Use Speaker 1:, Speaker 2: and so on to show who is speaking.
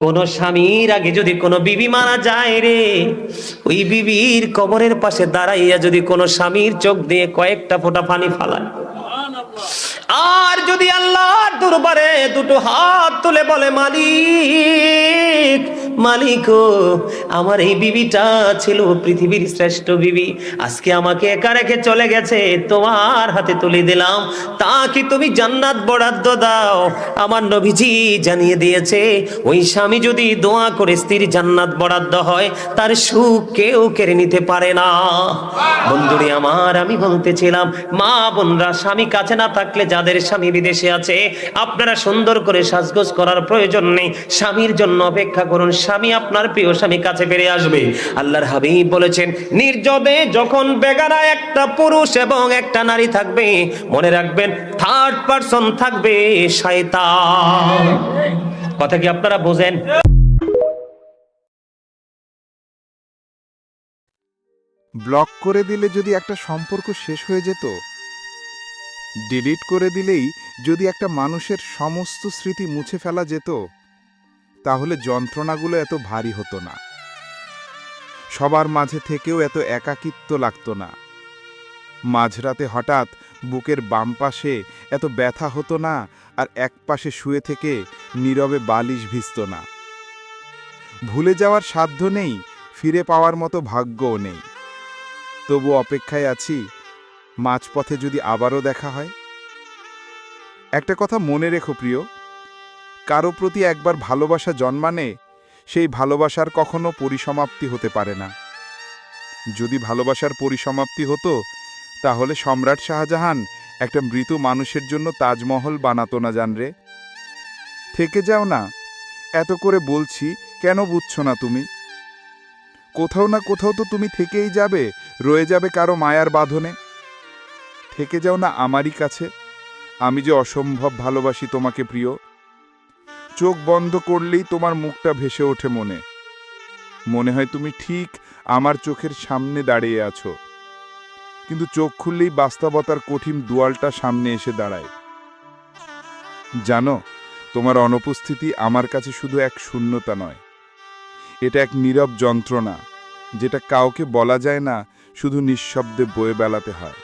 Speaker 1: কোন স্বামীর আগে যদি কোনো বিবি মারা যায় রে, ওই বিবির কবরের পাশে দাঁড়াইয়া যদি কোনো স্বামীর চোখ দিয়ে কয়েকটা ফোঁটা পানি ফালায়, আর যদি আল্লাহর দরবারে দুটো হাত তুলে বলে, মালিক মালিক ও, আমার এই বিবিটা ছিল পৃথিবীর শ্রেষ্ঠ বিবি, আজকে আমাকে একা রেখে চলে গেছে, তোমার হাতে তুলে দিলাম, তা কি তুমি জান্নাত বরাদ্দ দাও? আমার নবীজি জানিয়ে দিয়েছে, ওই স্বামী যদি দোয়া করে স্ত্রীর জান্নাত বরাদ্দ হয়, তার সুখ কেউ কেড়ে নিতে পারে না। বন্ধুরে আমার, আমি বলতেছিলাম, মা বোনরা, স্বামী কাছে না থাকলে, যাদের স্বামী বিদেশে আছে, আপনারা সুন্দর করে সাজগোজ করার প্রয়োজন নেই, স্বামীর জন্য অপেক্ষা করুন, স্বামী আপনার প্রিয় স্বামী কাছে ফিরে আসবে। আল্লাহর হাবিব বলেছেন, নির্জনে যখন বেগানা একটা পুরুষ এবং একটা নারী থাকবে, মনে রাখবেন থার্ড পারসন থাকবে শয়তান। কথা কি আপনারা বোঝেন?
Speaker 2: ব্লক করে দিলে যদি একটা সম্পর্ক শেষ হয়ে যেত, ডিলিট করে দিলেই যদি একটা মানুষের সমস্ত স্মৃতি মুছে ফেলা যেত, তাহলে যন্ত্রণাগুলো এত ভারী হতো না, সবার মাঝে থেকেও এত একাকিত্ব লাগতো না, মাঝরাতে হঠাৎ বুকের বাম পাশে এত ব্যথা হতো না, আর এক পাশে শুয়ে থেকে নীরবে বালিশ ভিজত না। ভুলে যাওয়ার সাধ্য নেই, ফিরে পাওয়ার মতো ভাগ্যও নেই, তবু অপেক্ষায় আছি, মাঝপথে যদি আবারও দেখা হয়। একটা কথা মনে রেখো প্রিয়, কারো প্রতি একবার ভালোবাসা জন্মানে সেই ভালোবাসার কখনো পরিসমাপ্তি হতে পারে না। যদি ভালোবাসার পরিসমাপ্তি হতো, তাহলে সম্রাট শাহজাহান একটা মৃত মানুষের জন্য তাজমহল বানাতো না জানরে। থেকে যাও না, এত করে বলছি, কেন বুঝছো না তুমি? কোথাও না কোথাও তো তুমি থেকেই যাবে, রয়ে যাবে কারো মায়ার বাঁধনে। থেকে যাও না আমারই কাছে, আমি যে অসম্ভব ভালোবাসি তোমাকে প্রিয়। চোখ বন্ধ করলেই তোমার মুখটা ভেসে ওঠে মনে, মনে হয় তুমি ঠিক আমার চোখের সামনে দাঁড়িয়ে আছো, কিন্তু চোখ খুললেই বাস্তবতার কঠিন দুয়ালটা সামনে এসে দাঁড়ায়। জানো, তোমার অনুপস্থিতি আমার কাছে শুধু এক শূন্যতা নয়, এটা এক নীরব যন্ত্রণা, যেটা কাউকে বলা যায় না, শুধু নিঃশব্দে বয়ে বেড়াতে হয়।